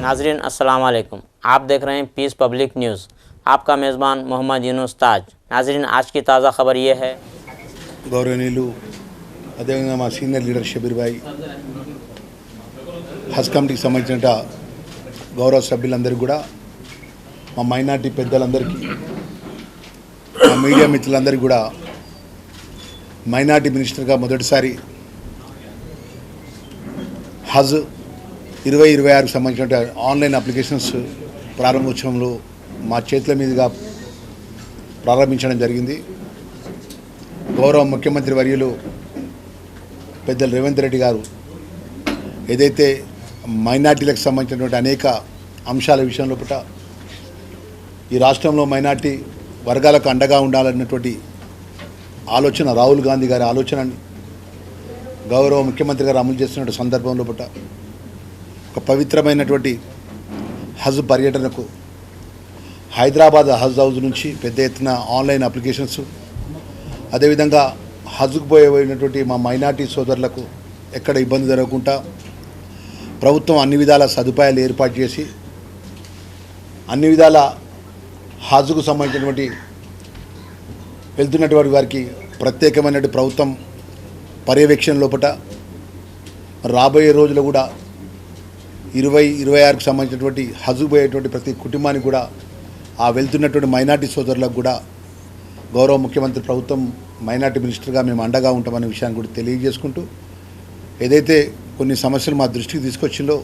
नाजरीन अस्सलाम वालेकुम। आप देख रहे हैं पीस पब्लिक न्यूज़। आपका मेज़बान मोहम्मद यूनुस ताज। नाजरीन आज की ताज़ा खबर ये है, గౌరవనీయులు అదేవిధంగా మా సీనియర్ లీడర్ షబీర్ భాయ్ హజ్ కమిటీకి సంబంధించిన గౌరవ సభ్యులందరికీ కూడా మా మైనార్టీ పెద్దలందరికీ మా మీడియా మిత్రులందరికీ కూడా మైనార్టీ మినిస్టర్గా మొదటిసారి హజ్ 2026కు సంబంధించిన ఆన్లైన్ అప్లికేషన్స్ ప్రారంభోత్సవంలో మా చేతుల మీదుగా ప్రారంభించడం జరిగింది. గౌరవ ముఖ్యమంత్రి వర్యులు పెద్దలు రేవంత్ రెడ్డి గారు ఏదైతే మైనార్టీలకు సంబంధించినటువంటి అనేక అంశాల విషయంలో పుట ఈ రాష్ట్రంలో మైనార్టీ వర్గాలకు అండగా ఉండాలన్నటువంటి ఆలోచన రాహుల్ గాంధీ గారి ఆలోచనని గౌరవ ముఖ్యమంత్రి గారు అమలు చేస్తున్న సందర్భంలో పుట ఒక పవిత్రమైనటువంటి హజ్ పర్యటనకు హైదరాబాద్ హజ్ హౌస్ నుంచి పెద్ద ఎత్తున ఆన్లైన్ అప్లికేషన్స్, అదేవిధంగా హజ్కు పోయినటువంటి మా మైనార్టీ సోదరులకు ఎక్కడ ఇబ్బంది జరగకుండా ప్రభుత్వం అన్ని విధాల సదుపాయాలు ఏర్పాటు చేసి అన్ని విధాల హజ్కు సంబంధించినటువంటి వెళ్తున్నటువంటి వారికి ప్రత్యేకమైనటువంటి ప్రభుత్వం పర్యవేక్షణ లోపల రాబోయే రోజుల్లో కూడా 2026కు సంబంధించినటువంటి హజ్కు పోయేటువంటి ప్రతి కుటుంబానికి కూడా ఆ వెళ్తున్నటువంటి మైనార్టీ సోదరులకు కూడా గౌరవ ముఖ్యమంత్రి ప్రభుత్వం మైనార్టీ మినిస్టర్గా మేము అండగా ఉంటామనే విషయాన్ని కూడా తెలియజేసుకుంటూ, ఏదైతే కొన్ని సమస్యలు మా దృష్టికి తీసుకొచ్చిందో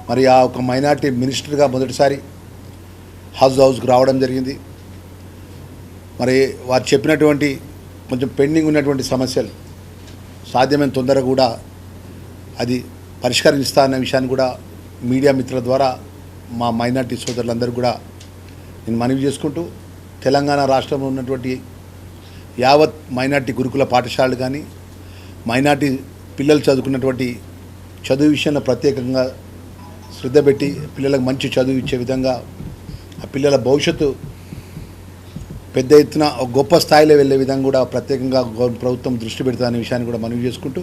మరి ఆ ఒక మైనార్టీ మినిస్టర్గా మొదటిసారి హజ్ హౌస్కి రావడం జరిగింది. మరి వారు చెప్పినటువంటి కొంచెం పెండింగ్ ఉన్నటువంటి సమస్యలు సాధ్యమైన తొందరగా కూడా అది పరిష్కరిస్తా అన్న విషయాన్ని కూడా మీడియా మిత్రుల ద్వారా మా మైనార్టీ సోదరులందరూ కూడా నేను మనవి చేసుకుంటూ, తెలంగాణ రాష్ట్రంలో ఉన్నటువంటి యావత్ మైనార్టీ గురుకుల పాఠశాలలు కానీ మైనార్టీ పిల్లలు చదువుకున్నటువంటి చదువు విషయంలో ప్రత్యేకంగా శ్రద్ధ పెట్టి పిల్లలకు మంచి చదువు ఇచ్చే విధంగా ఆ పిల్లల భవిష్యత్తు పెద్ద ఎత్తున గొప్ప స్థాయిలో వెళ్ళే విధంగా కూడా ప్రత్యేకంగా ప్రభుత్వం దృష్టి పెడుతుందనే విషయాన్ని కూడా మనవి చేసుకుంటూ,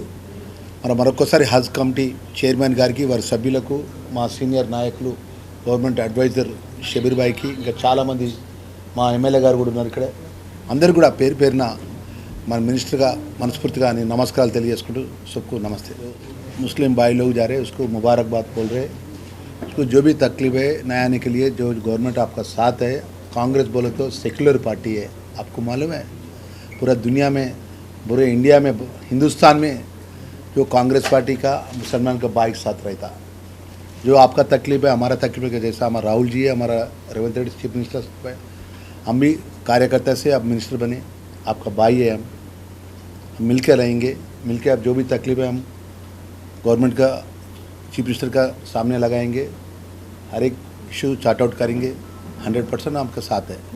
మరొకసారి హజ్ కమిటీ చైర్మన్ గారికి, వారి సభ్యులకు, మా సీనియర్ నాయకులు, గవర్నమెంట్ అడ్వైజర్ షబీర్ భాయ్కి, ఇంకా చాలామంది మా ఎమ్మెల్యే గారు కూడా ఉన్నారు ఇక్కడ, అందరూ కూడా పేరు పేరున మన మినిస్టర్గా మనస్ఫూర్తిగా నేను నమస్కారాలు తెలియజేసుకుంటూ सबको नमस्ते। मुस्लिम भाई लोग जा रहे हैं उसको मुबारकबाद बोल रहे, उसको जो भी तकलीफ है नया आने के लिए जो गवर्नमेंट आपका साथ है। कांग्रेस बोले तो सेक्युलर पार्टी है, आपको मालूम है पूरा दुनिया में, पूरे इंडिया में, हिंदुस्तान में जो कांग्रेस पार्टी का मुसलमान का बाइक साथ रहता, जो आपका तकलीफ है हमारा तकलीफ है। जैसा हमारा राहुल जी है, हमारा रेवंत रेड्डी चीफ मिनिस्टर है, हम भी कार्यकर्ता से अब मिनिस्टर बने, आपका भाई है, हम मिलकर रहेंगे, मिलकर अब जो भी तकलीफ है हम गवर्नमेंट का चीफ मिनिस्टर का सामने लगाएंगे, हर एक इशू चार्ट आउट करेंगे। 100% आपका साथ है।